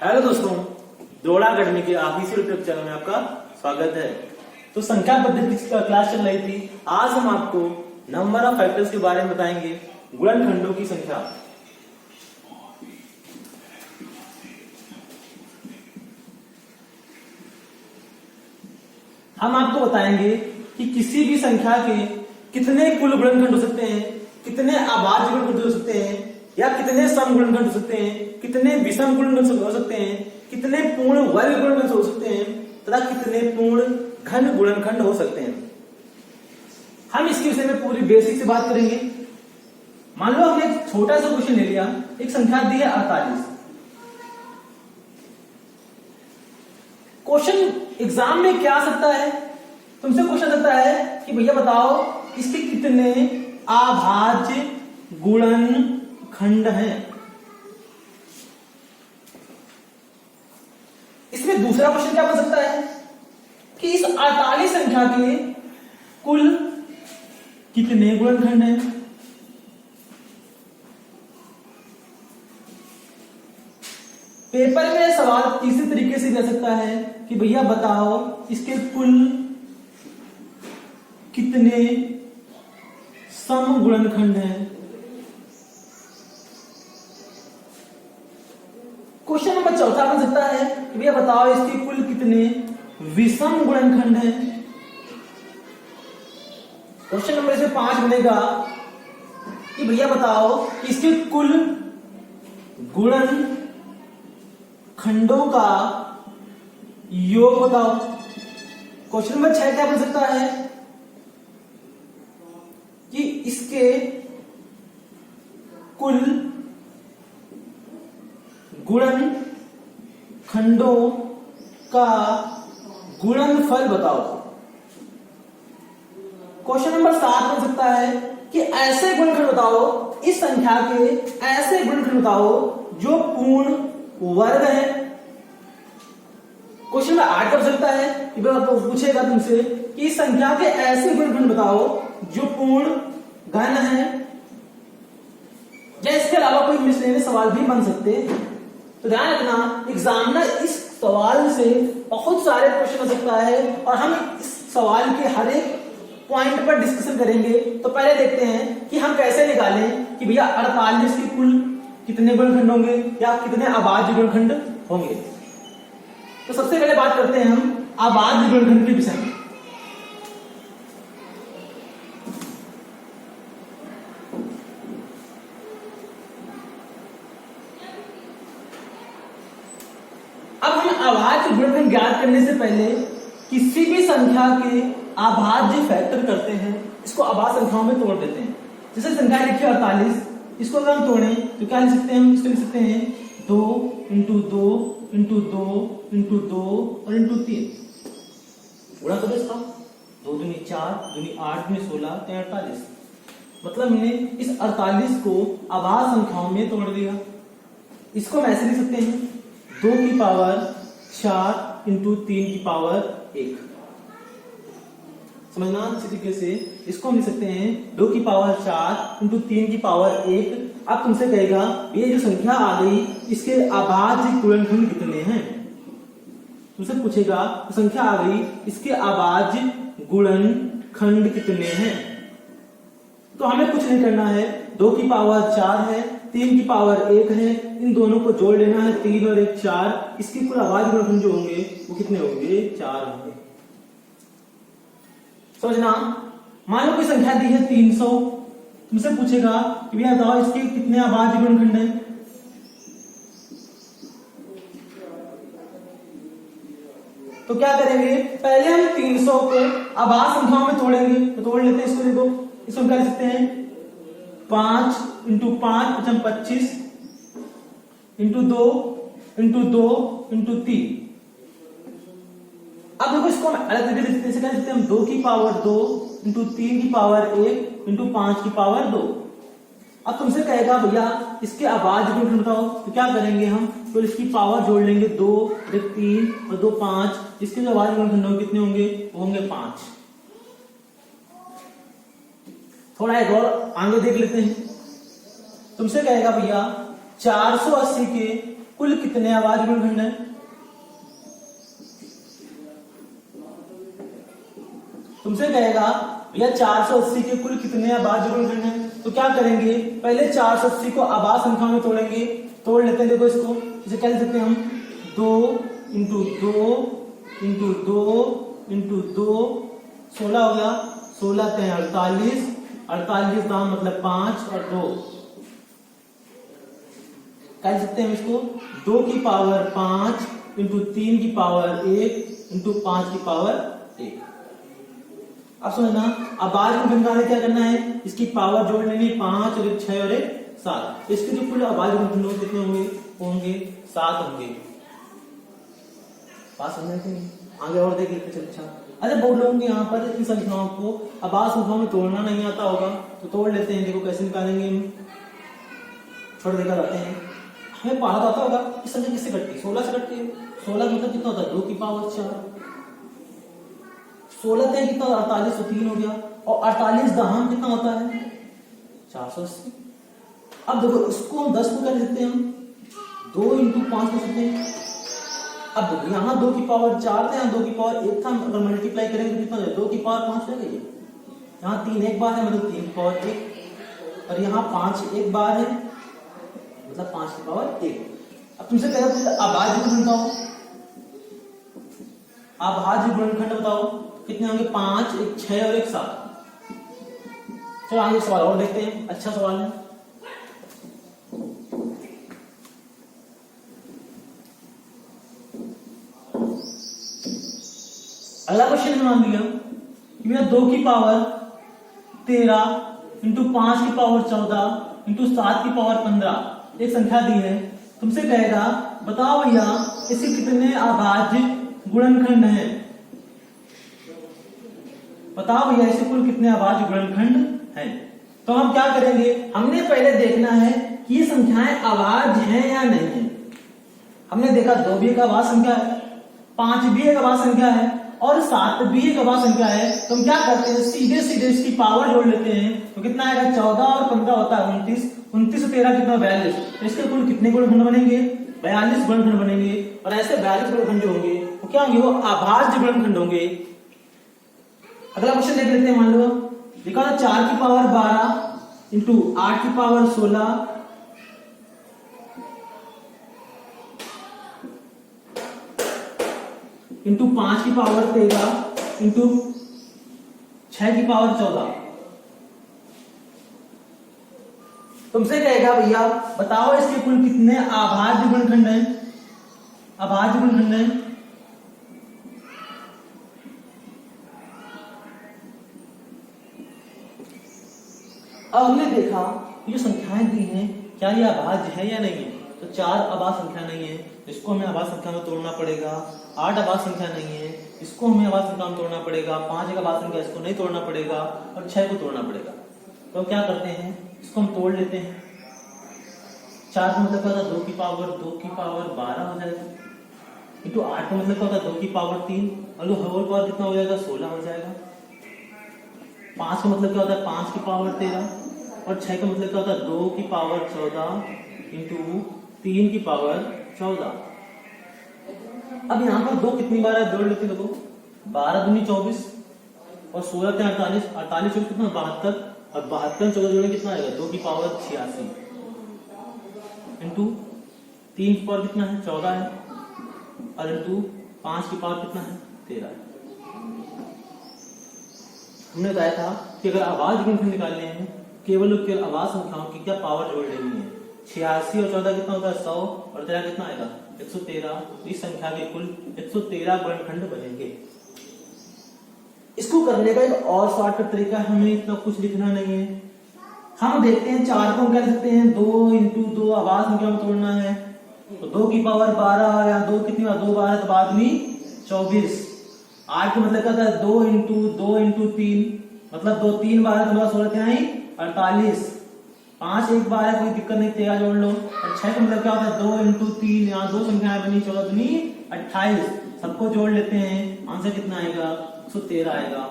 Hello दोस्तों, Doda academy के official YouTube channel में आपका स्वागत है। तो संख्या पद्धति की क्लास चल रही थी। आज हम आपको नंबर ऑफ फैक्टर्स के बारे में बताएंगे, गुणनखंडों की संख्या। हम आपको बताएंगे कि किसी भी संख्या के कितने कुल गुणनखंड हो सकते हैं, कितने अभाज्य गुणनखंड हो सकते हैं, या कितने सम गुणनखंड हो सकते हैं, कितने विषम गुणनखंड हो सकते हैं, कितने पूर्ण वर्ग गुणनखंड हो सकते हैं तथा कितने पूर्ण घन गुणनखंड हो सकते हैं। हम इसके विषय में पूरी बेसिक से बात करेंगे। मान लो हमने एक छोटा सा क्वेश्चन ले लिया, एक संख्या दी है 48। क्वेश्चन एग्जाम में क्या आ सकता है? तुमसे क्वेश्चन सकता है कि भैया बताओ इसके कितने अभाज्य गुणनखंड हैं। इसमें दूसरा क्वेश्चन क्या बन सकता है कि इस 48 संख्या के कुल कितने गुणनखंड हैं। पेपर में सवाल तीसरे तरीके से दे सकता है कि भैया बताओ इसके कुल कितने सम गुणनखंड हैं। क्वेश्चन नंबर चौथा बन सकता है कि भैया बताओ इसके कुल कितने विषम गुणनखंड हैं। क्वेश्चन नंबर इसमें 5 बनेगा कि भैया बताओ इसके कुल गुणनखंडों का योग बताओ। क्वेश्चन नंबर 6 क्या बन सकता है कि इसके कुल गुणनखंडों का गुणनफल बताओ। क्वेश्चन नंबर 7 बन सकता है कि ऐसे गुणनखंड बताओ, इस संख्या के ऐसे गुणनखंड बताओ जो पूर्ण वर्ग है। क्वेश्चन नंबर 8 कर सकता है कि पूछेगा तुमसे कि इस संख्या के ऐसे गुणनखंड बताओ जो पूर्ण घन है। या इसके अलावा कोई मिसलेनियस सवाल भी बन सकते हैं। तो ध्यान रखना, एग्जामिनर इस सवाल से बहुत सारे क्वेश्चन हो सकता है और हम इस सवाल के हर एक पॉइंट पर डिस्कशन करेंगे। तो पहले देखते हैं कि हम कैसे निकालें कि भैया 48 के कुल कितने गुणनखंड होंगे या कितने अभाज्य गुणनखंड होंगे। तो सबसे पहले बात करते हैं हम अभाज्य गुणनखंड के विषय में। अभाज्य गुणनखंड ज्ञात करने से पहले किसी भी संख्या के अभाज्य फैक्टर करते हैं, इसको अभाज्य संख्याओं में तोड़ देते हैं। जैसे संख्या लिखी 48, इसको अगर हम तोड़ें तो क्या लिख सकते हैं? हम इसको लिख सकते हैं 2 इंटू 2 इंटू 2 इंटू 2 और इंटू 3। गुणा करो इसका, 2 दूनी 4, दूनी 8, दूनी 16, 48। मतलब हमने इस 48 को अभाज्य संख्याओं में तोड़ दिया। इसको हम ऐसे लिख सकते हैं 2 की पावर 4 इंटू 3 की पावर 1। समझना इसी तरीके से इसको हम लिख सकते हैं 2 की पावर 4 इंटू 3 की पावर 1। अब तुमसे कहेगा ये जो संख्या आ गई इसके अभाज्य गुणनखंड कितने हैं। तुमसे पूछेगा तो संख्या आ गई, इसके अभाज्य गुणनखंड कितने हैं। तो हमें कुछ नहीं करना है, 2 की पावर 4 है, 3 की पावर 1 है, इन दोनों को जोड़ लेना है, 3 और 1 4। इसके कुल अभाज्य गुणनखंड जो होंगे वो कितने होंगे? 4 होंगे। समझना, मान लो कोई संख्या दी है 300, तुमसे पूछेगा कि भैया बताओ इसके कितने अभाज्य गुणनखंड हैं। तो क्या करेंगे? पहले हम 300 को अभाज्य संख्याओं में तोड़ेंगे। तो तोड़ लेते हैं इसको। देखो इसको क्या लिख सकते हैं 5 इंटू 5 25 इंटू 2 इंटू 2 इंटू 3। अब देखो इसको हम अलग तरीके से क्या लिखते हैं? हम 2 की पावर 2 इंटू 3 की पावर 1 इंटू 5 की पावर 2। अब तुमसे कहेगा भैया इसके अभाज्य गुणनखंड बताओ। तो क्या करेंगे हम? तो इसकी पावर जोड़ लेंगे, 2 3 और 2 5। इसके जो अभाज्य गुणनखंड होंगे कितने होंगे? वो होंगे 5। थोड़ा एक और आगे देख लेते हैं। तुमसे कहेगा भैया 480 के कुल कितने अभाज्य गुणनखंड हैं? तुमसे कहेगा भैया 480 के कुल कितने अभाज्य गुणनखंड हैं, तो क्या करेंगे, पहले 480 को अभाज्य संख्या में तोड़ेंगे। तोड़ लेते हैं, देखो इसको, इसे क्या लिख सकते हैं हम, 2 इंटू 2 16 हो गया, 16 ते 48, 48 दाम मतलब 5 और 2, क्या लिख सकते हैं हम इसको, 2 की पावर 5 इंटू 3 की पावर 1 इंटू 5 की पावर 1। अब समझना, अभाज्य गुणनखंड क्या करना है, इसकी पावर जोड़ लेनी, 5 और 1 6 और 1 7। इसके जो कुल अभाज्य गुणनखंड कितने होंगे 7 होंगे। पास समझ में आगे और देखिए। अच्छा अरे बोलोगे यहाँ पर इन संख्याओं को अभाज्य संख्याओं में तोड़ना नहीं आता होगा, तो तोड़ लेते हैं। देखो कैसे निकालेंगे हम, छोड़ देकर आते हैं। हमें पढ़ा आता होगा इस संख्या किससे कटती है, 16 से कटती है। 16 मतलब कितना होता है, 2 की पावर 4। 16 ते कितना, 48 तो 3 हो गया, और 48 दहाम कितना होता है 480। अब देखो इसको हम 10 को कर सकते हैं, हम 2 इंटू 5 कर सकते हैं। अब देखो यहाँ 2 की पावर 4 था, यहाँ 2 की पावर 1 था, अगर मल्टीप्लाई करेंगे तो कितना हो जाएगा, 2 की पावर 5 हो गई। यहाँ 3 एक बार है मतलब 3 की पावर 1, और यहाँ 5 एक बार है मतलब 5 की पावर 1। अब तुमसे कह रहा है अभाज्य गुणनखंड बताओ, अभाज्य गुणनखंड बताओ कितने होंगे, 5 1 6 और 1 7। चलो आगे सवाल और देखते हैं, अच्छा सवाल है। अगला क्वेश्चन मान लिया कि मेरा 2 की पावर 13 इंटू 5 की पावर 14 इंटू 7 की पावर 15 एक संख्या दी है। तुमसे कहेगा बताओ भैया इसके कितने अभाज्य गुणनखंड हैं, बताओ भैया इसे कुल कितने अभाज्य गुणनखंड हैं। तो हम क्या करेंगे, हमने पहले देखना है कि ये संख्याएं अभाज्य हैं या नहीं है। हमने देखा 2 भी एक अभाज्य संख्या है, 5 भी एक अभाज्य संख्या है, और 7 भी एक अभाज्य संख्या है। तो हम क्या करते हैं, सीधे सीधे इसकी पावर जोड़ लेते हैं। तो कितना आएगा, 14 और 15 होता है 29, 29 से 13 कितना 42। तो इसके कुल कितने गुणनखंड बनेंगे, 42 गुणनखंड बनेंगे। और ऐसे 42 गुणनखंड जो होंगे वो क्या होंगे, वो अभाज्य गुणनखंड होंगे। अगला क्वेश्चन देख लेते हैं। मान लो देखा था 4 की पावर 12 इंटू 8 की पावर 16 इंटू 5 की पावर 13 इंटू 6 की पावर 14। तुमसे कहेगा भैया बताओ इसके कुल कितने अभाज्य गुणनखंड हैं, अभाज्य गुणनखंड हैं। अब हमने देखा ये जो संख्याएं दी हैं क्या ये अभाज्य है या नहीं है। तो 4 अभाज्य संख्या नहीं है, इसको हमें अभाज्य संख्या में तोड़ना पड़ेगा। 8 अभाज्य संख्या नहीं है, इसको हमें अभाज्य संख्या में तोड़ना पड़ेगा। 5 एक अभाज्य संख्या, इसको नहीं तोड़ना पड़ेगा, और 6 को तोड़ना पड़ेगा। तो क्या करते हैं, इसको हम तोड़ लेते हैं। 4 का मतलब क्या होता है, 2 की पावर 12 हो जाएगा, इंटू 8 का मतलब क्या होता है 2 की पावर 3, और जो होल पावर कितना हो जाएगा 16 हो जाएगा। 5 का मतलब क्या होता है 5 की पावर 13, और 6 का मतलब क्या होता है 2 की पावर 14 इंटू 3 की पावर 14। अब यहाँ पर 2 कितनी बार है, जोड़ लेते देखो, 12 दूनी 24 और 16 ते 48, 48 और कितना 72, और 72 14 जोड़े कितना आएगा 2 की पावर 86 इंटू 3 की पावर कितना है 14 है, और इंटू 5 की पावर कितना है 13 है। हमने बताया था कि अगर अभाज्य गुणनखंड निकालने हैं केवल अभाज्य संख्याओं की क्या पावर जोड़ लेनी है। 86 और 14 कितना होता है 100, और 13 कितना आएगा 113। इस संख्या के कुल 113 गुणनखंड बनेंगे। इसको करने का एक और शॉर्टकट तरीका है, हमें इतना कुछ लिखना नहीं है। हम देखते हैं 4 को हम कह सकते हैं 2 इंटू 2 अभाज्य संख्या में तोड़ना है। तो 2 की पावर 12 या 2 कितनी बार 2 बार है तो बाद में 24। 8 का मतलब क्या होता है 2 इंटू 3, मतलब 2 3 बार है तो 16 क्या है 48। 5 एक बार है कोई दिक्कत नहीं, 13 जोड़ लो। और 6 का मतलब क्या होता है 2 इंटू 3, यहाँ 2 संख्याएं बनी 14 दूनी 28। सबको जोड़ लेते हैं, आंसर कितना आएगा 113 आएगा।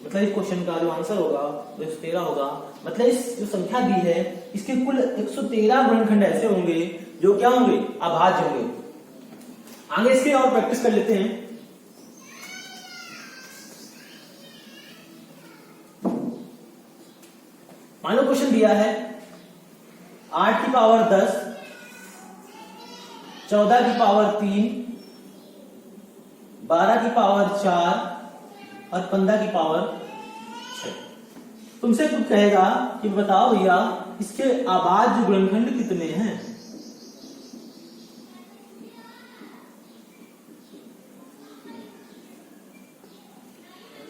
मतलब इस क्वेश्चन का जो आंसर होगा वो 113 होगा। मतलब इस जो संख्या दी है इसके कुल 113 गुणनखंड ऐसे होंगे जो क्या होंगे, अभाज्य होंगे। आगे इसके और प्रैक्टिस कर लेते हैं। मान लो क्वेश्चन दिया है 8 की पावर 10, 14 की पावर 3, 12 की पावर 4 और 15 की पावर 6। तुमसे कुछ कहेगा कि बताओ भैया इसके अभाज्य गुणनखंड कितने हैं।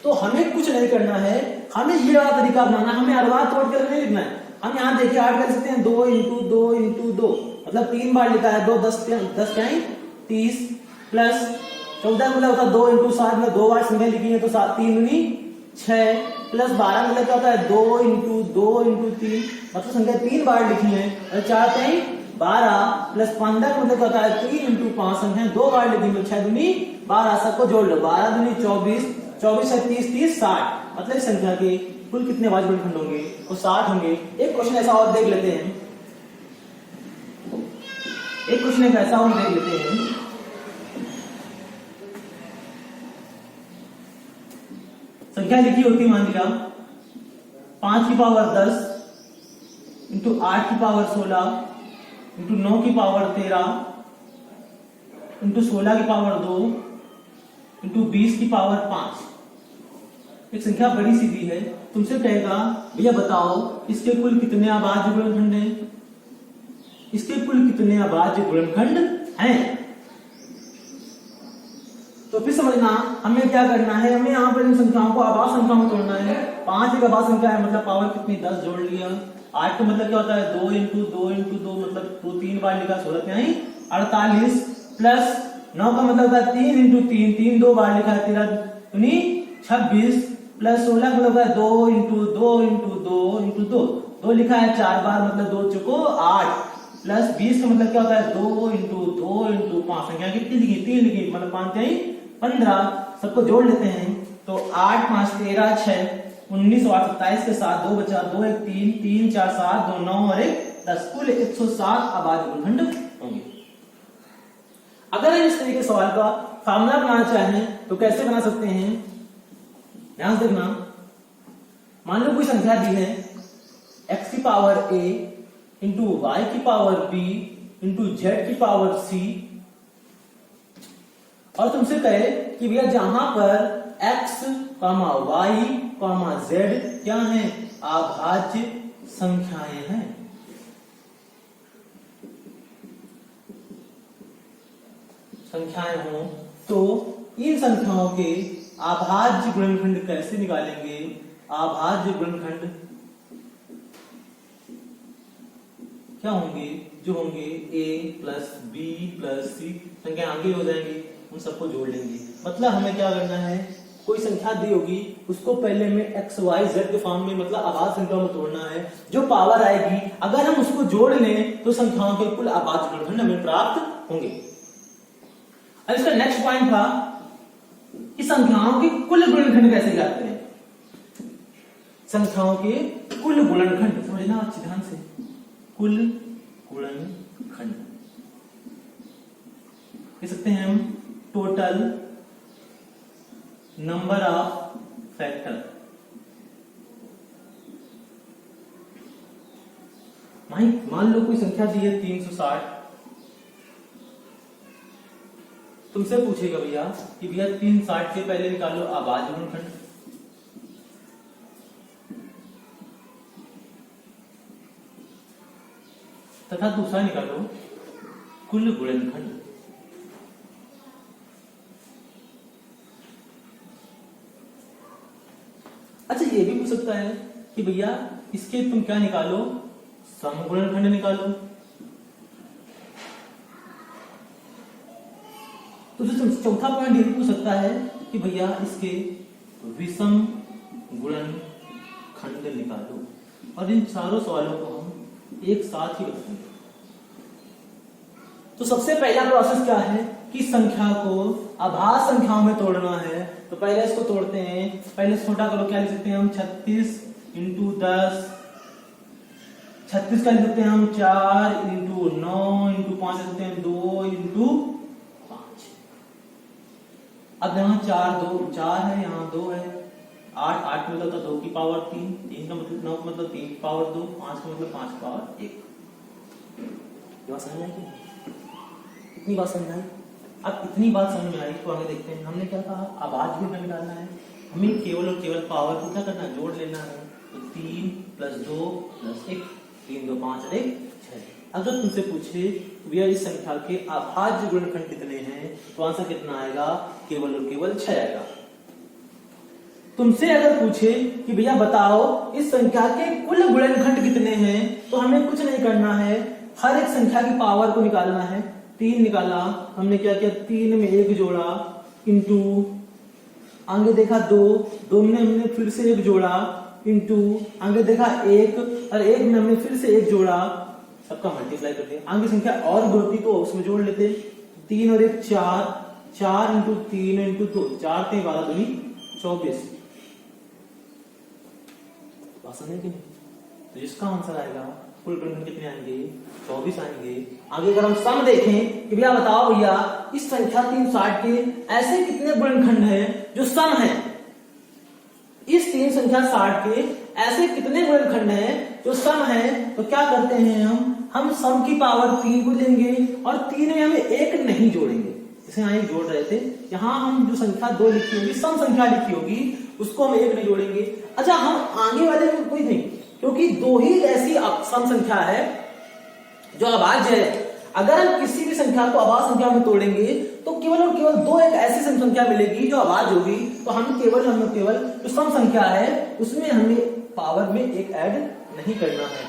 तो हमें कुछ नहीं करना है, हमें ये वाला तरीका अपनाना, हमें अरवा तोड़ कर नहीं लिखना है। हम यहाँ देखिए 8 कर सकते हैं 2 इंटू 2 इंटू 2, मतलब 3 बार लिखा है 2, 10 क्या है 30, प्लस 14 मतलब होता है 2 इंटू 7 में 2 बार संख्या लिखी है तो 7 3 दूनी 6, प्लस 12 मतलब क्या होता है 2 इंटू 2 इंटू 3, मतलब संख्या 3 बार लिखी है और 4 3 12, प्लस 15 मतलब क्या होता है 3 इंटू 5 संख्या 2 बार लिखी है 6 दूनी 12, सबको जोड़ लो 12 दूनी 24, 24 से 30 30 60, मतलब इस संख्या के कुल कितने अभाज्य गुणनखंड होंगे, वो 60 होंगे। एक क्वेश्चन ऐसा और देख लेते हैं, एक क्वेश्चन ऐसा और देख लेते हैं। संख्या लिखी होती मान लिया 5 की पावर 10 इंटू 8 की पावर 16 इंटू 9 की पावर 13 इंटू 16 की पावर 2 इंटू 20 की पावर 5। एक संख्या बड़ी सी दी है, तुमसे कहेगा भैया बताओ इसके कुल कितने अभाज्य गुणनखंड हैं, इसके कुल कितने अभाज्य गुणनखंड हैं। तो फिर समझना हमें क्या करना है, हमें यहाँ पर इन संख्याओं को अभाज्य संख्याओं में तोड़ना है। 5 एक अभाज्य संख्या है, मतलब पावर कितनी 10 जोड़ लिया। 8 का मतलब क्या होता है 2 इंटू 2 इंटू 2, मतलब 2 3 बार लिखा 16 क्या है 48, प्लस 9 का मतलब होता है 3 इंटू 3 3 2 बार लिखा है 13 दूनी 26, प्लस 16 का मतलब है 2 इंटू 2 इंटू 2 इंटू 2, 2 लिखा है 4 बार मतलब 2 चुको 8, प्लस 20 का मतलब क्या होता है 2 इंटू 2 इंटू 5, संख्या कितनी लिखी 3 लिखी, मतलब 5 3 15, सबको जोड़ लेते हैं तो 8 5 13 6 19 और 27 के साथ 2 बचा 2 1 3 3 4 7 2 9 और 1 10, कुल 107 अभाज्य गुणनखंड होंगे। अगर हम इस तरीके के सवाल का फार्मूला बनाना चाहें तो कैसे बना सकते हैं, ध्यान से देखना। मान लो कोई संख्या दी है x की पावर a इंटू वाई की पावर b इंटू जेड की पावर c, और तुमसे कहे कि भैया जहां पर x, y, z क्या है अभाज्य संख्याएं हैं। संख्याएं हो तो इन संख्याओं के अभाज्य गुणनखंड कैसे निकालेंगे। अभाज्य गुणनखंड क्या होंगे, जो होंगे a plus b plus c, संख्या आगे हो जाएंगी, उन सबको जोड़ लेंगे। मतलब हमें क्या करना है, कोई संख्या दी होगी उसको पहले में x y z के फॉर्म में मतलब अभाज्य संख्या में तोड़ना है, जो पावर आएगी अगर हम उसको जोड़ लें तो संख्याओं के कुल अभाज्य गुणनखंड हमें प्राप्त होंगे। अब इसका नेक्स्ट पॉइंट था कि संख्याओं के कुल गुणनखंड कैसे निकालते हैं। संख्याओं के कुल गुणनखंड समझना अच्छे ध्यान से, कुल गुणनखंड कह सकते हैं हम टोटल नंबर ऑफ फैक्टर। मान लो कोई संख्या दी है 360, तुमसे पूछेगा भैया कि भैया 360 से पहले निकालो अभाज्य गुणनखंड, तथा दूसरा निकालो कुल गुणनखंड। अच्छा ये भी पूछ सकता है कि भैया इसके तुम क्या निकालो, सम गुणनखंड निकालो। तो जो चौथा पॉइंट ये भी पूछ सकता है कि भैया इसके विषम गुणनखंड निकालो। और इन चारों सवालों को हम एक साथ ही रखेंगे। तो सबसे पहला प्रोसेस क्या है कि संख्या को अभाज्य संख्याओं में तोड़ना है, तो पहले इसको तोड़ते हैं, पहले छोटा करो, क्या लिख सकते हैं हम 36 इंटू 10, 36 का लिख सकते हैं हम 4 इंटू 9 इंटू 5 लिख सकते हैं 2 इंटू 5। अब यहाँ 4 है, यहाँ 2 है, 8 मतलब तो 2 की पावर 3, 3 का मतलब 9 का मतलब 3 की पावर 2, 5 का मतलब 5 की पावर 1। ये बात समझ में आई कि इतनी बात समझ में आई? अब इतनी बात समझ में आई तो आगे देखते हैं। हमने क्या कहा, आवाज भी हमें निकालना है, हमें केवल और केवल पावर को क्या करना है, जोड़ लेना है। तो 3 + 2 + 1, 3 2 5 और 1 6। अगर तुमसे पूछे भैया इस संख्या के अभाज्य गुणनखंड कितने हैं, तो आंसर कितना आएगा, केवल और केवल 6 आएगा। तुमसे अगर पूछे कि भैया बताओ इस संख्या के कुल गुणनखंड कितने हैं, तो हमें कुछ नहीं करना है, हर एक संख्या की पावर को निकालना है। 3 निकाला, हमने क्या किया, 3 में 1 जोड़ा, इंटू आगे देखा 2 में हमने फिर से 1 जोड़ा, इंटू आगे देखा 1 और 1 में हमने फिर से 1 जोड़ा, सबका मल्टीप्लाई कर दिया। आगे संख्या और बढ़ती तो उसमें जोड़ लेते, 3 और 1 4, 4 इंटू 3 इंटू 2, 4 3 12 दूनी 24। समझे कि नहीं? तो इसका आंसर आएगा, कुल गुणनखंड कितने आएंगे, 24 आएंगे। आगे अगर हम सम देखें कि भैया बताओ भैया इस संख्या 360 के ऐसे कितने गुणनखंड हैं जो सम है, इस 3 संख्या 60 के ऐसे कितने गुणनखंड हैं जो सम है, तो क्या करते हैं हम सम की पावर 3 को लेंगे और 3 में हम 1 नहीं जोड़ेंगे। जैसे यहाँ 1 जोड़ रहे थे, यहाँ हम जो संख्या 2 लिखी होगी, सम संख्या लिखी होगी, उसको हम 1 नहीं जोड़ेंगे। अच्छा, हम आगे वाले में कोई नहीं, क्योंकि 2 ही ऐसी सम संख्या है जो अभाज्य है। अगर हम किसी भी संख्या को अभाज्य संख्या में तोड़ेंगे तो केवल और केवल 2 एक ऐसी सम संख्या मिलेगी जो अभाज्य होगी। तो हम केवल जो सम संख्या है उसमें हमें पावर में 1 ऐड नहीं करना है,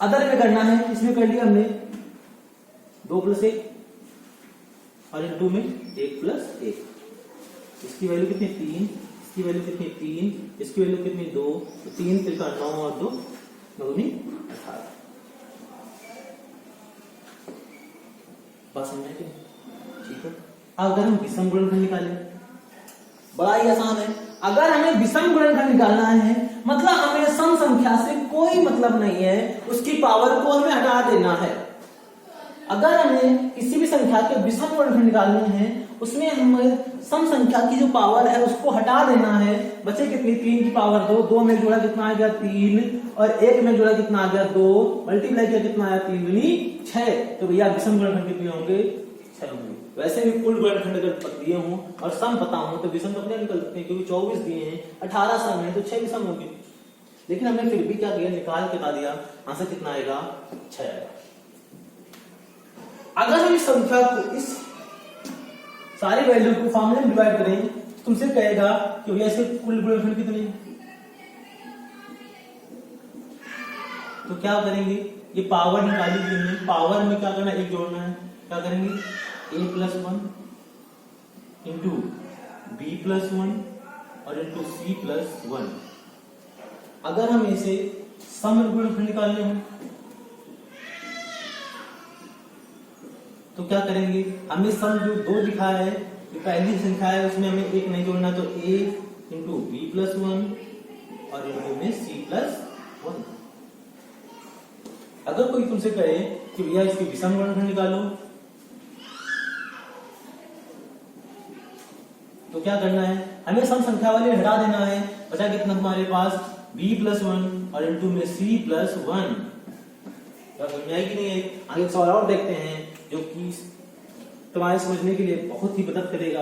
अदर में करना है। इसमें कर लिया हमने 2 + 1 और इंटू में 1 + 1। इसकी वैल्यू कितनी, 3, इसकी वैल्यू कितनी, 3, इसकी वैल्यू कितनी, 2, तो 3 3 9 और 2 9 दूनी 18। बात समझ में? ठीक है। अगर हम विषम गुणनखंड निकालें, बड़ा ही आसान है। अगर हमें विषम गुणनखंड निकालना है, मतलब हमें सम संख्या से कोई मतलब नहीं है, उसकी पावर को हमें हटा देना है। अगर हमें किसी भी संख्या के विषम गुणनखंड निकालने हैं, उसमें हमें सम संख्या की जो पावर है उसको हटा देना है। बचे कितनी, 3 की पावर 2, 2 में जोड़ा कितना आ गया 3, और 1 में जोड़ा कितना आ गया 2, मल्टीप्लाई किया कितना आया 3 दूनी 6। तो भैया विषम गुणनखंड कितने होंगे, 6 होंगे। वैसे भी कुल गुणनखंड अगर दिए हों और सम पता हो तो विषम अपने निकल सकते हैं, क्योंकि 24 दिए हैं, 18 सम है, तो 6 विषम होंगे। लेकिन हमने फिर भी क्या किया, निकाल के बता दिया, आंसर कितना आएगा, 6 आएगा। अगर हम इस संख्या को, इस सारी वैल्यू को फॉर्मूले में डिवाइड करें, तो तुमसे कहेगा कि भैया इसके कुल गुणनखंड कितने। तो क्या करेंगे, ये पावर निकाली थी हमने, पावर में क्या करना है, 1 जोड़ना है। क्या करेंगे, a + 1 इंटू b + 1 और इंटू c + 1। अगर हम इसे सम गुणनखंड निकालने हैं तो क्या करेंगे, हमें सम जो 2 लिखा है, जो पहली संख्या है उसमें हमें 1 नहीं जोड़ना, तो a इंटू b + 1 और इंटू में c + 1। अगर कोई तुमसे कहे कि भैया इसकी विषम गुणनखंड निकालो, तो क्या करना है, हमें सम संख्या वाले हटा देना है। बचा कितना तुम्हारे पास, b + 1 और इंटू में c + 1। समझ में आई कि नहीं है? आगे सवाल और देखते हैं जो कि तुम्हारे समझने के लिए बहुत ही मदद करेगा।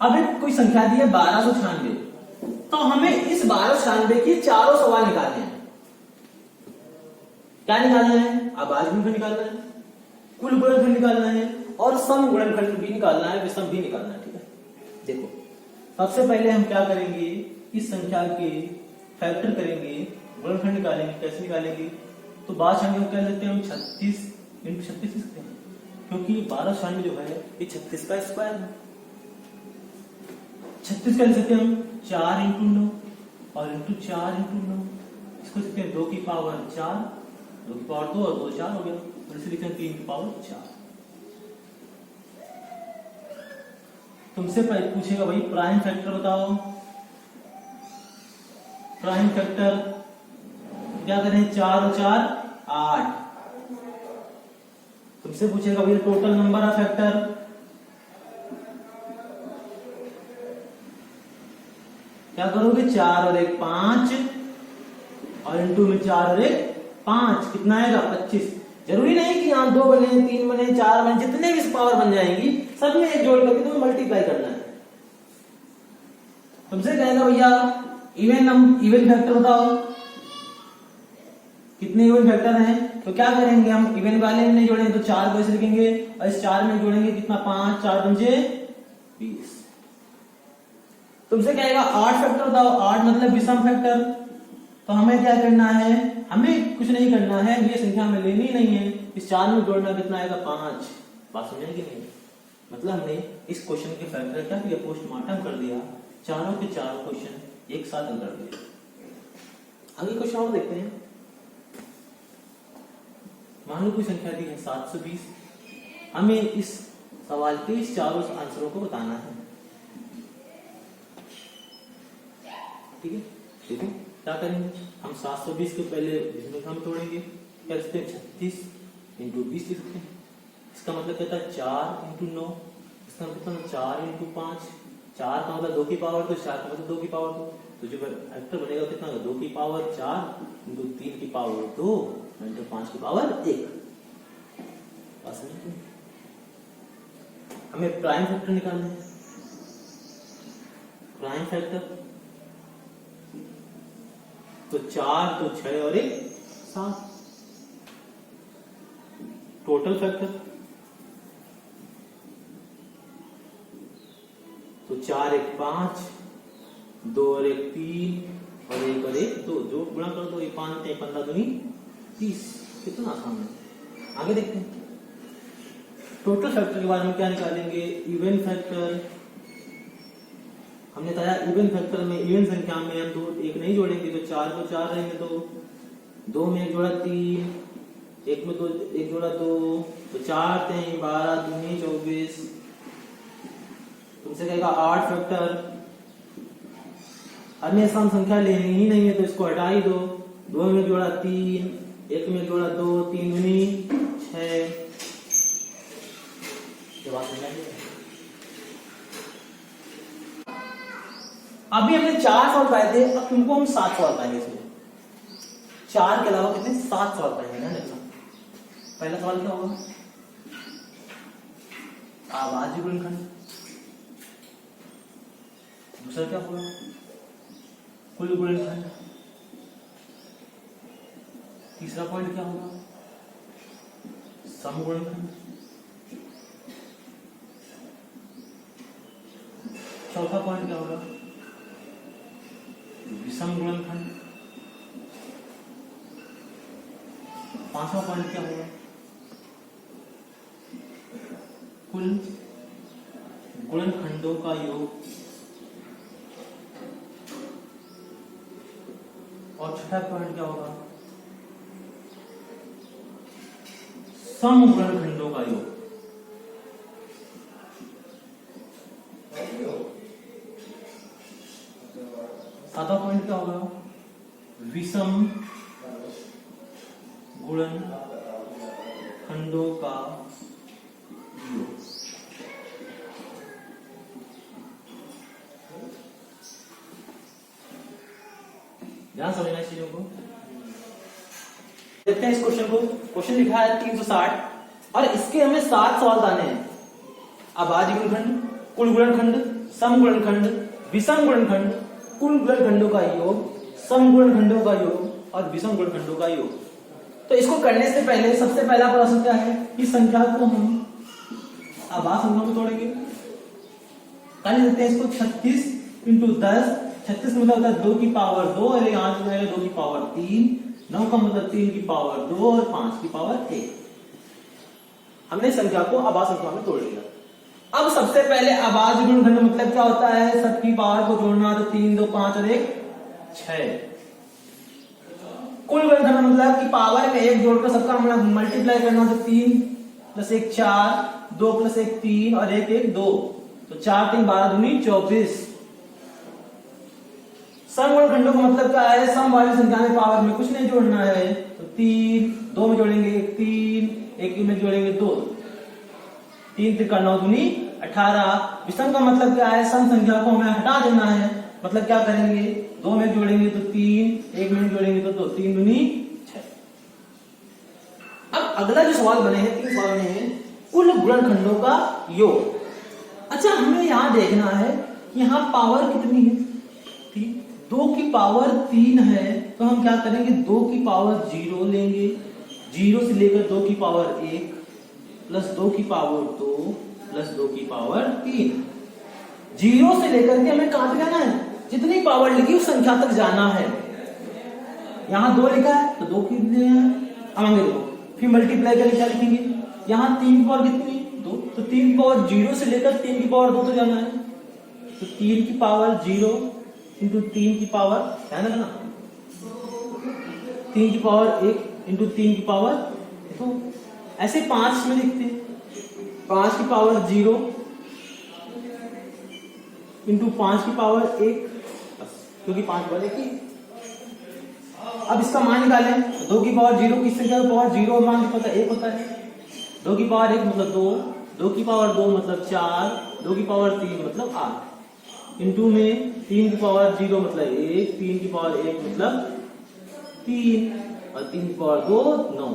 अब एक कोई संख्या दी है 1296, तो हमें इस 1296 की चारों सवाल निकालने हैं। क्या निकालना है, आभाज्य गुणनखंड निकालना है, कुल गुणनखंड निकालना है और सम गुणनखंड भी निकालना है, विषम भी निकालना है। ठीक है, देखो सबसे पहले हम क्या करेंगे, इस संख्या के फैक्टर करेंगे, गुणनखंड निकालेंगे। कैसे निकालेंगे, तो 1296 कह लेते हैं हम 36 इंटू 36 लिखते हैं, क्योंकि 1296 जो है ये 36 का स्क्वायर है। 36 का लिख सकते हैं हम 4 इंटू 9 और इंटू 4 इंटू 9, इसको लिखते हैं 2 की पावर 4 2 की पावर 2 और 2 4 हो गया, और इसे लिखते हैं 3 की पावर 4। तुमसे पूछेगा भाई प्राइम फैक्टर बताओ। प्राइम फैक्टर क्या करें, 4 और 4 8। तुमसे पूछेगा भाई टोटल नंबर ऑफ फैक्टर, क्या करोगे, 4 और 1 5, और इंटू में 4 और 1 5, कितना आएगा 25। जरूरी नहीं कि यहाँ 2 बने 3 बने 4 बने, जितने भी पावर बन जाएंगी सब में एक जोड़ करके तुम्हें मल्टीप्लाई करना है। तुमसे कहेगा भैया इवन फैक्टर बताओ, कितने इवन फैक्टर हैं, तो क्या करेंगे हम, इवन वाले में नहीं जोड़ेंगे तो 4 को ऐसे लिखेंगे, और इस 4 में जोड़ेंगे कितना 5, 4 पंजे 20। तुमसे कहेगा 8 फैक्टर बताओ, 8 मतलब विषम फैक्टर, तो हमें क्या करना है, हमें कुछ नहीं करना है, ये संख्या हमें लेनी नहीं है, इस 4 में जोड़ना कितना आएगा 5। बात समझे कि नहीं, मतलब हमने इस क्वेश्चन के फैक्टर क्या किया, पोस्टमार्टम कर दिया, चारों के चारों क्वेश्चन एक साथ हल कर दिए। आगे क्वेश्चन और देखते हैं। मान लो कोई संख्या दी है 720, हमें इस सवाल के इस चारों आंसरों को बताना है। ठीक है, ठीक है, क्या करेंगे हम 720 के पहले हम तोड़ेंगे, क्या लिखते हैं 36 इंटू 20 लिखते हैं। इसका मतलब कहता है 4 इंटू 9, इसका मतलब 4 इंटू 5, 4 का मतलब 2 की पावर 2, 4 का मतलब 2 की पावर 2, तो जो फैक्टर बनेगा कितना, 2 की पावर 4 इंटू 3 की पावर 2 इंटू 5 की पावर 1। हमें प्राइम फैक्टर निकालना है। प्राइम फैक्टर तो 4 तो 6 और 1 7। टोटल फैक्टर तो 4 1 5, 2 और 1 3, और 1 और 1 2, जो गुणा कर दो, 5 15 दूनी 30। कितना आसान है। आगे देखते हैं टोटल फैक्टर के बारे में क्या निकालेंगे, इवन फैक्टर। हमने बताया इवन फैक्टर में इवन संख्या में हम 2 1 नहीं जोड़ेंगे तो 4 को 4 रहेंगे, 2 में 1 जोड़ा 3, 1 में 2 1 जोड़ा 2, तो 4 3 12 दूनी 24। तुमसे कहेगा 8 फैक्टर, अन्य सम संख्या लेनी ही नहीं है तो इसको हटा ही दो, 2 में जोड़ा 3, 1 में जोड़ा 2, 3 दूनी 6। जवाब अभी हमने 4 सवाल पाए थे, अब तुमको हम 7 सवाल पाएंगे। इसमें 4 के अलावा कितने 7 सवाल पाएंगे ना। पहला सवाल क्या होगा, आवाज गुणनखंड। दूसरा क्या होगा, कुल गुणनखंड। तीसरा पॉइंट क्या होगा, सम गुणनखंड। चौथा पॉइंट क्या होगा, विषम गुणनखंड। पांचवा पॉइंट क्या होगा, कुल गुणनखंडों का योग। और छठा पॉइंट क्या होगा, सम गुणनखंडों का योग। सातवां पॉइंट क्या होगा, विषम गुणनखंडों का योग। ध्यान समझना इस चीजों को। देखते हैं इस क्वेश्चन को। क्वेश्चन लिखा है 360 और इसके हमें 7 सवाल लाने हैं। अभाज्य गुणनखंड, कुल गुणनखंड, सम गुणनखंड, विषम गुणनखंड, कुल गुणनखंडों का योग, सम गुणनखंडों का योग और विषम गुणनखंडों का योग। तो इसको करने से पहले सबसे पहला प्रश्न क्या है, इस संख्या को हम आभाज्य संख्या में तोड़ेंगे। कर लेते हैं इसको 36 इंटू 10। 36 मतलब होता है 2 की पावर 2 और यहाँ से जाएगा 2 की पावर 3। 9 का मतलब 3 की पावर 2 और 5 की पावर 1। हमने संख्या को आभाज्य संख्या में तोड़ लिया। अब सबसे पहले आभाज्य गुणनखंड मतलब क्या होता है, सबकी पावर को जोड़ना, तो 3 2 5 और 1 6। कुल गुणनखंड मतलब कि पावर में एक जोड़कर सबका हम मल्टीप्लाई करना, तो 3 + 1 4, 2 + 1 3 और 1 1 2, तो 4 3 12 दूनी 24। सम गुणनखंडों का मतलब क्या है? सम वाली संख्या में पावर में कुछ नहीं जोड़ना है, तो 3 2 में जोड़ेंगे 1 3, 1 में जोड़ेंगे 2, 3 3 9 दूनी 18। विषम का मतलब क्या है? सम संख्या को हमें हटा देना है, मतलब क्या करेंगे? 2 में जोड़ेंगे तो 3, 1 में जोड़ेंगे तो 2, 3 दूनी 6। अब अगला जो सवाल बने हैं, 3 सवाल में कुल गुणनखंडों का योग। अच्छा, हमें यहां देखना है कि यहां पावर कितनी है? 3, 2 की पावर 3 है, तो हम क्या करेंगे? 2 की पावर 0 लेंगे, 0 से लेकर 2 की पावर 1 प्लस 2 की पावर 2 प्लस 2 की पावर 3। 0 से लेकर के हमें कहां तक जाना है? जितनी पावर लिखी उस संख्या तक जाना है। यहां 2 लिखा है तो 2 की अब आगे 2, फिर मल्टीप्लाई करके क्या लिखेंगे? यहां 3 की पावर कितनी? 2, तो 3 की पावर 0 से लेकर 3 की पावर 2 तक जाना है, तो 3 की पावर 0 इंटू 3 की पावर, ध्यान रखना, 3 की पावर 1 इंटू 3 की पावर, तो ऐसे 5 में लिखते हैं, 5 की पावर 0 इंटू 5 की पावर 1, क्योंकि 5 बार 1 ही। अब इसका मान निकालें, 2 की पावर 0 किस संख्या का पावर 0 मान कितना होता है? 1 होता है। 2 की पावर 1 मतलब 2, 2 की पावर 2 मतलब 4, 2 की पावर 3 मतलब 8, इंटू में 3 की पावर 0 मतलब 1, 3 की पावर 1 मतलब 3 और 3 की पावर 2 9,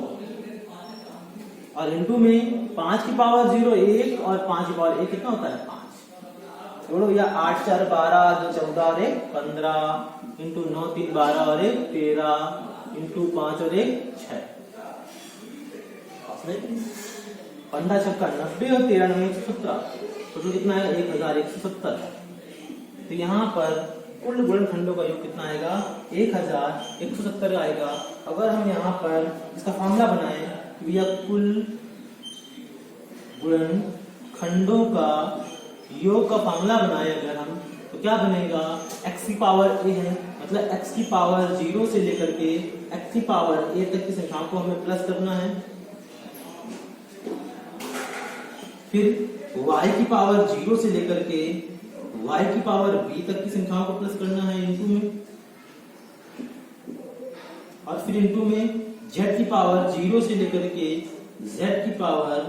और इंटू में 5 की पावर 0 1 और 5 की पावर 1 कितना होता है? 5। जोड़ो या 8 4 12, 2 14 और 1 15, इंटू 9 3 12 और 1 13, इंटू 5 और 1 6। 15 छक्का 90 और 13 9 117, तो कितना है? 1170। तो यहाँ पर कुल गुणनखंडों का योग कितना आएगा? 1170 आएगा। अगर हम यहाँ पर इसका फॉर्मूला बनाएं कि यह कुल गुणनखंडों का योग का फॉर्मूला बनाए अगर हम, तो क्या बनेगा? x की पावर a है, मतलब x की पावर 0 से लेकर के x की पावर a तक की संख्याओं को हमें प्लस करना है, फिर y की पावर 0 से लेकर के y की पावर b तक की संख्याओं को प्लस करना है इंटू में, और फिर इंटू में z की पावर 0 से लेकर के z की पावर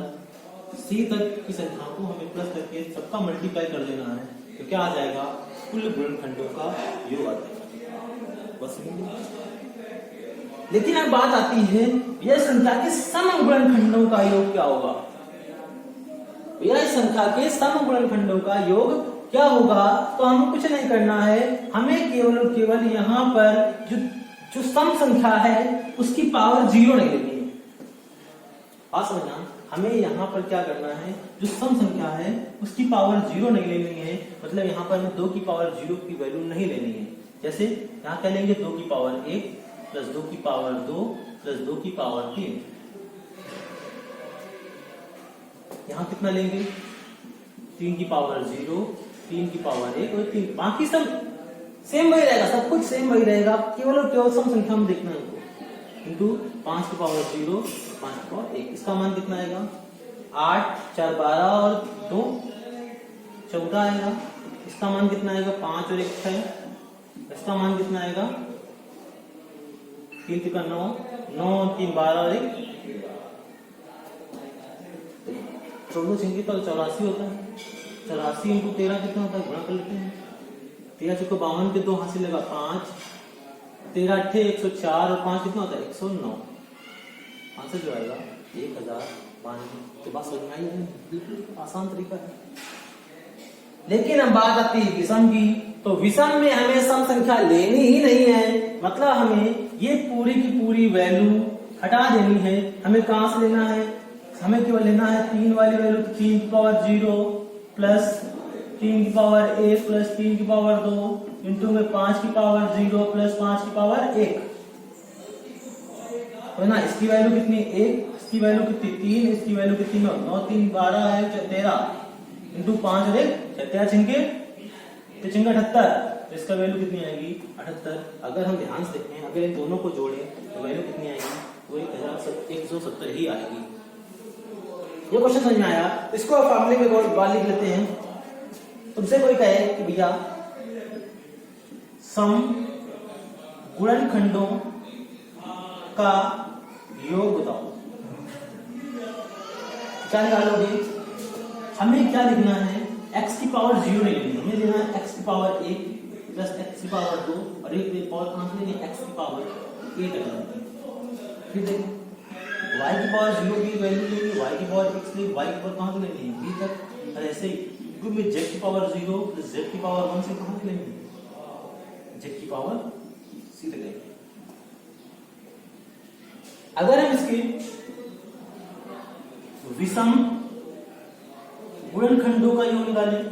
c तक की संख्याओं को हमें प्लस करके सबका मल्टीप्लाई कर देना है, तो क्या आ जाएगा? कुल गुणनखंडों का योग आ जाएगा। बस। लेकिन अब बात आती है, यह संख्या के सम गुणनखंडों का योग क्या होगा? यह संख्या के सम गुणनखंडों का योग क्या होगा? तो हमें कुछ नहीं करना है, हमें केवल और केवल यहाँ पर जो सम संख्या है उसकी पावर 0 नहीं लेनी है। बात समझना, हमें यहाँ पर क्या करना है? जो सम संख्या है उसकी पावर 0 नहीं लेनी है, मतलब यहाँ पर हमें 2 की पावर 0 की वैल्यू नहीं लेनी है। जैसे यहाँ क्या लेंगे? 2 की पावर 1 प्लस 2 की पावर 2 प्लस 2 की पावर 3। यहाँ कितना लेंगे? 3 की पावर 0, 3 की पावर 1 और 3, बाकी सब सेम वही रहेगा, सब कुछ सेम वही रहेगा, केवल और केवल सम संख्या में देखना है इंटू 5 की पावर 0, 5 की पावर 1। इसका मान कितना आएगा? 8 4 12 और 2 14 आएगा। इसका मान कितना आएगा? 5 और 1 6। इसका मान कितना आएगा? 3 3 9, 9 3 12 और 1 14 6 तो 84 होता है। 84 इंटू 13 कितना होता है? गुणा कर लेते हैं। 13 6 52 के 2 हाथ से लगा 5, 13 8 104 और 5 कितना होता है? 109। आंसर जो आएगा 1092। तो बात समझ में आई है, बिल्कुल आसान तरीका है। लेकिन अब बात आती है विषम की, तो विषम में हमें सम संख्या लेनी ही नहीं है, मतलब हमें ये पूरी की पूरी वैल्यू हटा देनी है। हमें कहां से लेना है? हमें केवल लेना है 3 वाली वैल्यू, 3 की पावर 0 प्लस 3 की पावर 1 प्लस 3 की पावर 2 इंटू में 5 की पावर 0 प्लस 5 की पावर 1। तो ना इसकी वैल्यू कितनी? 1, इसकी वैल्यू कितनी? 3, इसकी वैल्यू कितनी? 9 9 3 12 है 13 इंटू 5 और 1 13 छिंके 78 तो इसका वैल्यू कितनी आएगी 78। अगर हम ध्यान से देखें, अगर इन दोनों को जोड़ें तो वैल्यू कितनी आएगी, वो 170 ही आएगी। ये क्वेश्चन समझ में आया? इसको फॉर्मूले में और बार लिख लेते हैं। तुमसे कोई कहे कि भैया सम गुणनखंडों का योग बताओ, क्या निकालोगे? हमें क्या लिखना है, x की पावर 0 नहीं लेनी, हमें लेना है x की पावर 1 प्लस x की पावर 2 और एक पावर कहां से लेंगे, x की पावर 1 तक। फिर देखो y की पावर 0 की वैल्यू लेंगे, y की पावर x लेंगे, y की पावर कहां से लेंगे, b तक। और ऐसे ही में z की पावर 0 प्लस z की पावर 1 से कहां से लेंगे, z की पावर c तक लेंगे। अगर हम इसके विषम गुणनखंडों का योग निकालें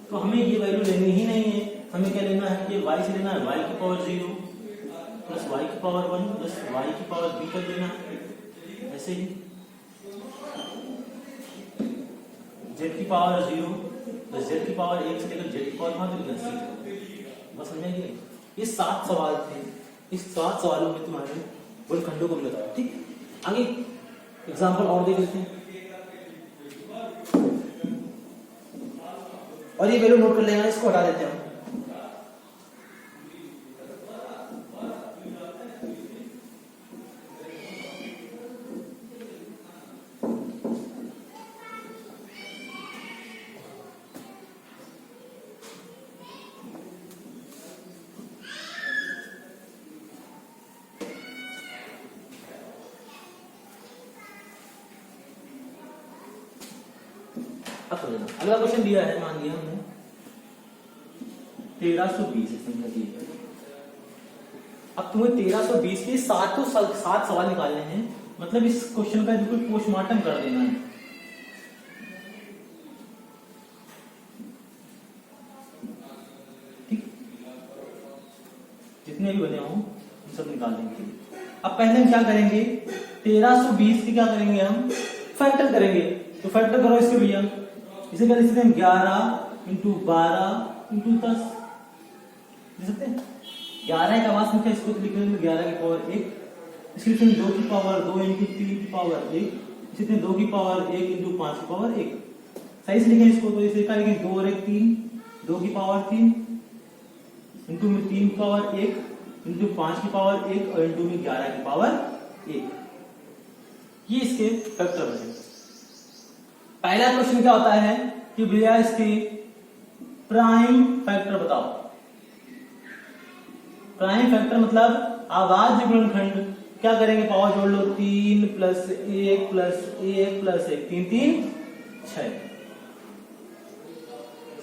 तो हमें ये वैल्यू लेनी ही नहीं है। हमें क्या लेना है, ये y से लेना है y की पावर 0 प्लस y की पावर 1 प्लस y की पावर b तक लेना है। ऐसे ही z की पावर 0 प्लस z की पावर 1 से लेकर z की पावर कहां तक लेना है। बस समझेंगे, ये 7 सवाल थे। इस 7 सवालों में तुम्हारे गुणनखंडों को मिला था। ठीक, आगे एग्जाम्पल और देख लेते हैं और ये वैल्यू नोट कर लेना, इसको हटा देते हैं। अब समझना, अगला क्वेश्चन दिया है, मान लिया हमने 1320 संख्या दी है। अब तुम्हें 1320 के 7 सवाल निकालने हैं, मतलब इस क्वेश्चन का बिल्कुल पोस्टमार्टम कर देना है। ठीक, जितने भी बने हों हम सब निकाल देंगे। अब पहले हम क्या करेंगे, 1320 की क्या करेंगे, हम फैक्टर करेंगे। तो फैक्टर करो इसके भैया, इसे कर सकते हैं 11 इंटू 12 इंटू 10 लिख सकते हैं। 11 एक आवाज संख्या, इसको लिख लेंगे 11 की पावर 1, इसके लिए 2 की पावर 2 इंटू 3 की पावर 1, इसी तरह 2 की पावर 1 इंटू 5 की पावर 1। सही से लिखें इसको, तो इसे क्या लिखेंगे 2 और 1 3, 2 की पावर 3 इंटू में 3 की पावर 1 इंटू 5 की पावर 1 और इंटू में 11 की पावर 1। ये इसके फैक्टर बने। पहला क्वेश्चन क्या होता है कि भैया इसके प्राइम फैक्टर बताओ। प्राइम फैक्टर मतलब अभाज्य गुणनखंड। क्या करेंगे, पावर जोड़ लो, 3 plus 1 plus 1 plus 1, 3 3 6।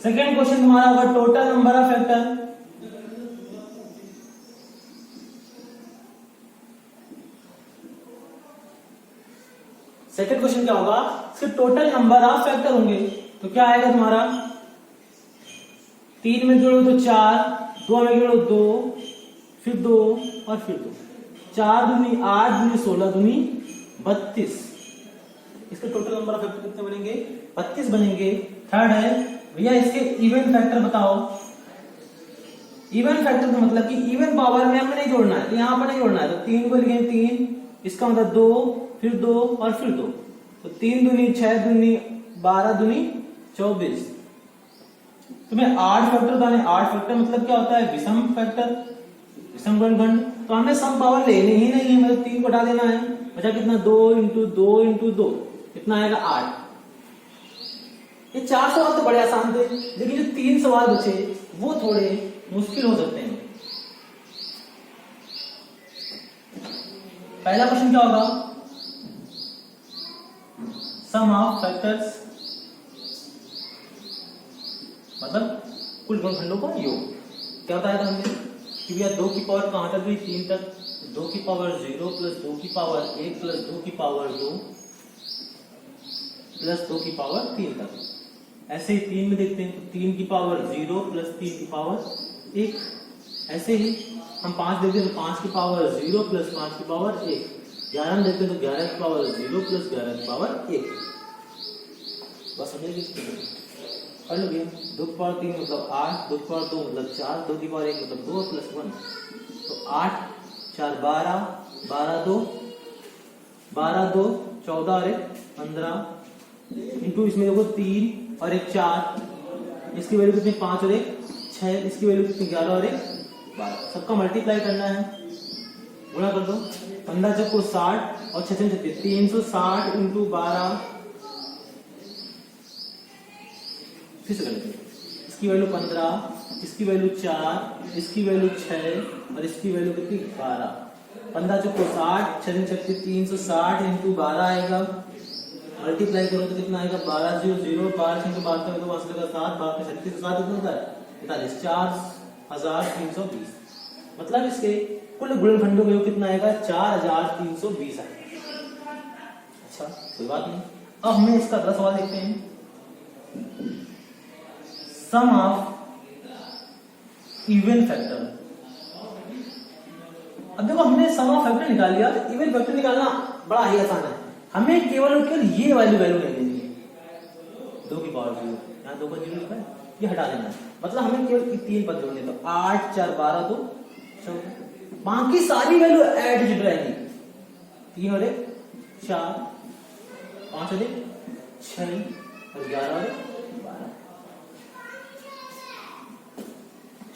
Second question तुम्हारा होगा total number of factor. Second question क्या होगा, इसके टोटल नंबर ऑफ फैक्टर होंगे। तो क्या आएगा तुम्हारा, 3 में जोड़ो तो 4, 2 में जोड़ो 2, फिर 2 और फिर 2, 4 दूनी 8 दूनी 16 दूनी 32। इसके टोटल नंबर ऑफ फैक्टर कितने बनेंगे, 32 बनेंगे। थर्ड है भैया इसके इवन फैक्टर बताओ। इवन फैक्टर का मतलब कि इवन पावर में हमें नहीं जोड़ना है, तो यहां पर नहीं जोड़ना है, तो 3 को लिखेंगे 3, इसका मतलब 2 फिर 2 और फिर 2, तो 3 दूनी 6 दूनी 12 दूनी 24। तुम्हें 8 फैक्टर बताने। 8 फैक्टर मतलब क्या होता है, विषम फैक्टर, विषम गुणनखंड। तो हमें सम पावर लेनी ही नहीं है, मतलब 3 को हटा देना है। बचा कितना, 2 इंटू 2 इंटू 2, कितना आएगा 8। ये 4 सवाल तो बड़े आसान थे, लेकिन जो 3 सवाल बचे वो थोड़े मुश्किल हो सकते हैं। पहला क्वेश्चन क्या होगा, सम ऑफ फैक्टर्स मतलब कुल गुणनखंडों का योग। क्या बताया था हमने कि भैया 2 की पावर कहां तक गई, 3 तक, 2 की पावर 0 प्लस 2 की पावर 1 प्लस 2 की पावर 2 प्लस 2 की पावर 3 तक। ऐसे ही 3 में देखते हैं, तो 3 की पावर 0 प्लस 3 की पावर 1। ऐसे ही हम 5 देखते हैं, तो 5 की पावर 0 प्लस 5 की पावर 1। 11 में देखते हैं, तो 11 की पावर 0 प्लस 11 की पावर 1। बस समझिए। कर लो भैया। 2 की पावर 3 मतलब 8, 2 की पावर 2 मतलब 4, 2 की पावर 1 मतलब 2 प्लस 1 तो 8 4 12, 12 2 14 और 1 15 इंटू इसमें देखो 3 और 1 4, इसकी वैल्यू कितनी 5 और 1 6, इसकी वैल्यू कितनी 11 और 1 12। सबका मल्टीप्लाई करना है, गुणा कर दो। 15 चौको 60 और 6 36 360 इंटू 12, फिर से कर लेते हैं। इसकी वैल्यू 15, इसकी वैल्यू 4, इसकी वैल्यू 6 और इसकी वैल्यू कितनी 12। 15 चौको 60, 6 36 360 इंटू 12 आएगा, मल्टीप्लाई करो तो कितना आएगा 12 0 0, 12 इंटू 12 करो तो 7, 12 36 7 कितना होता है 45, 4320। मतलब इसके कुल गुणनखंडों का योग कितना आएगा 4320 आएगा। अच्छा कोई बात नहीं। अब हमें इसका अगला सवाल देखते हैं। सम ऑफ इवन फैक्टर। अब देखो हमने सम ऑफ फैक्टर निकाल लिया, तो इवन फैक्टर निकालना बड़ा ही आसान है। हमें केवल ये वैल्यू ले लेनी है 2 की पावर 0, यहाँ 2 का 0 लिखा है, ये हटा देना है। मतलब हमें केवल 3 पद जोड़ने, तो 8 4 12 2 14, बाकी सारी वैल्यू ऐड जुड़ रहेंगी। 3 और 1 4, 5 और 1 6 और 11 और 12,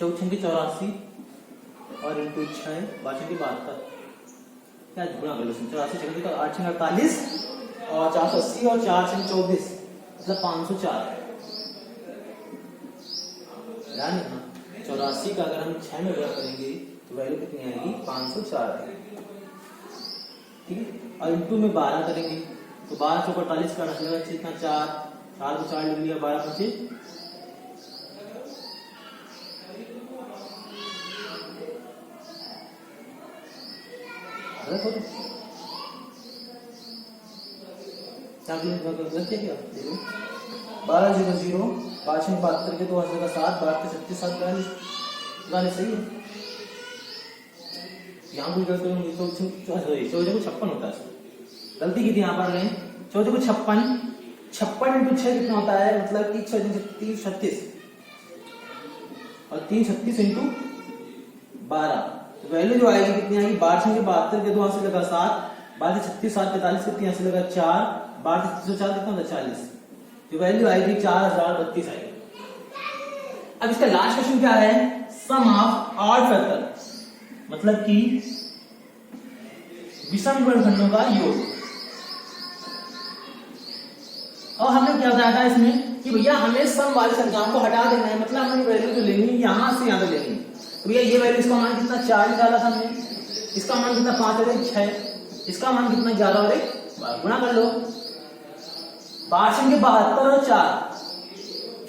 4 6 84 और इंटू 6 5 की 72, क्या गुणा कर लो 84 6 का 8 6 48 और 480 और 4 6 24 मतलब 504। ध्यान रखना 84 का अगर हम 6 में गुणा करेंगे तो वैल्यू कितनी आएगी 504 आएगी। ठीक है, और इंटू में 12 करेंगे तो 12 चौक 48 का मतलब कितना 4 4 को 4 लिख लिया 12 25 12 0 0 5 72 के 2 का 7 12 36 7 42 सही है। यहाँ कोई गलती नहीं, तो 14 को 56 होता है, गलती की थी यहाँ पर हमने। 14 को 56 इंटू 6 कितना होता है, मतलब कि 3 36 और 3 36 इंटू 12, तो वैल्यू जो आएगी कितनी आएगी 12 के 72 के 2 से लगा 7 12 36 7 43 कितनी से लगा 4 12 304 कितना होता है 40, जो वैल्यू आएगी 4032 आएगी। अब इसका लास्ट क्वेश्चन क्या है, सम ऑफ ऑड फैक्टर, मतलब कि विषम गुणनखंडों का योग। और हमने क्या बताया था इसमें कि भैया हमें सम वाली संख्याओं को हटा देना है, मतलब हमें वैल्यू जो लेनी है यहां से यहां तक लेनी है। तो भैया ये वैल्यू, इसका मान कितना 4 निकाला था हमने, इसका मान कितना 5 और 1 6, इसका मान कितना 11 और 1 गुणा कर लो। 72 और 4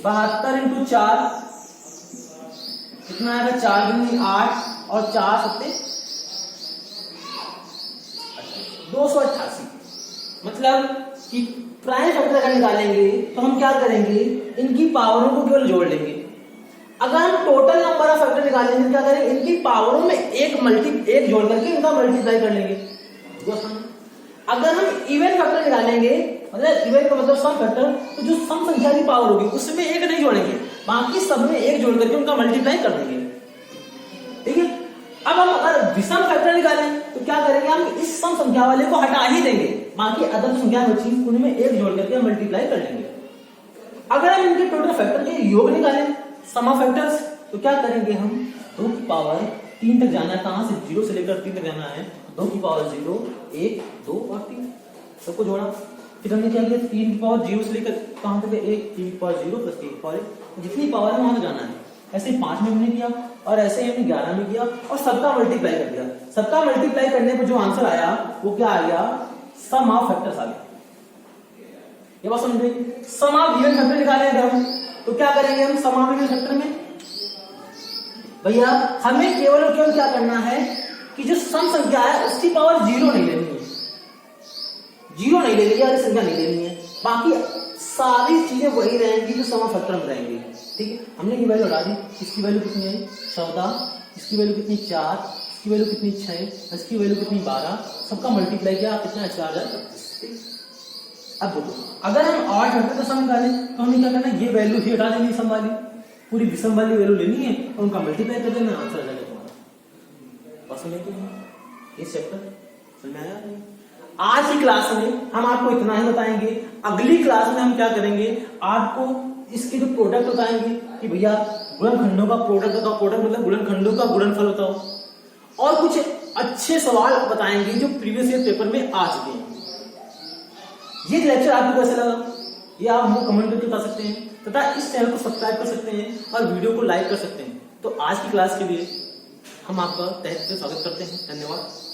72 इंटू 4 कितना आएगा 4 दूनी 8 और 4 सत्ते 288। मतलब कि प्राइम फैक्टर अगर निकालेंगे तो हम क्या करेंगे, इनकी पावरों को केवल जोड़ लेंगे। अगर हम टोटल नंबर ऑफ फैक्टर निकालेंगे क्या करेंगे, इनकी पावरों में एक जोड़ करके इनका मल्टीप्लाई कर लेंगे। अगर हम इवन फैक्टर निकालेंगे, मतलब इवन का मतलब सम फैक्टर, तो जो सम संख्या की पावर होगी उसमें एक नहीं जोड़ेंगे, बाकी सब में एक जोड़ करके उनका मल्टीप्लाई कर देंगे। ठीक है, अब हम अगर विषम फैक्टर निकालें तो क्या करेंगे, हम इस सम संख्या वाले को हटा ही देंगे, बाकी अदर संख्या बची उनमें एक जोड़ करके मल्टीप्लाई कर लेंगे। अगर हम इनके टोटल फैक्टर के योग निकालें, सम ऑफ फैक्टर्स, तो क्या करेंगे हम 2 की पावर 3 तक जाना है, कहां से 0 से लेकर 3 तक जाना है, 2 की पावर 0 1 2 और 3 सबको जोड़ा। फिर हमने क्या किया 3 की पावर 0 से लेकर कहां तक 1 3 की पावर 0 प्लस 3 की पावर 1, जितनी पावर है वहां तक जाना है। ऐसे ही 5 में हमने किया और ऐसे ही हमने 11 में किया और सबका मल्टीप्लाई कर दिया। सबका मल्टीप्लाई करने पर जो आंसर आया वो क्या आ गया, सम ऑफ फैक्टर्स आ गया। ये बात समझ गई। सम ऑफ इवन फैक्टर निकालेंगे अगर हम, तो क्या करेंगे हम सम ऑफ इवन फैक्टर में, भैया हमें केवल और केवल क्या करना है कि जो सम संख्या है उसकी पावर 0 नहीं लेनी है, 0 नहीं लेनी है, संख्या नहीं लेनी है, बाकी सारी चीजें वही रहेंगी जो सम ऑफ फैक्टर में रहेंगी। ठीक है, हमने ये वैल्यू हटा दी, इसकी वैल्यू कितनी है 14, इसकी वैल्यू कितनी 4, इसकी वैल्यू कितनी 6, इसकी वैल्यू कितनी 12, सबका मल्टीप्लाई किया कितना 4032। अब देखो, अगर हम ऑड फैक्टर का सम निकालें तो हमें क्या करना है, ये वैल्यू ही हटा देनी सम वाली, पूरी विषम वाली वैल्यू लेनी है और उनका मल्टीप्लाई कर देना, आंसर आ जाएगा तुम्हारा। बस समझ गए इस चैप्टर समझ में आया? आज की क्लास में हम आपको इतना ही बताएंगे। अगली क्लास में हम क्या करेंगे, आपको इसके जो प्रोडक्ट बताएंगे कि भैया गुणनखंडों का प्रोडक्ट बताओ, प्रोडक्ट मतलब गुणनखंडों का गुणनफल बताओ, और कुछ अच्छे सवाल बताएंगे जो प्रीवियस ईयर पेपर में आ चुके हैं। ये लेक्चर आपको कैसा लगा ये आप हमको कमेंट करके बता सकते हैं, तथा इस चैनल को सब्सक्राइब कर सकते हैं और वीडियो को लाइक कर सकते हैं। तो आज की क्लास के लिए हम आपका तहे दिल से स्वागत करते हैं। धन्यवाद।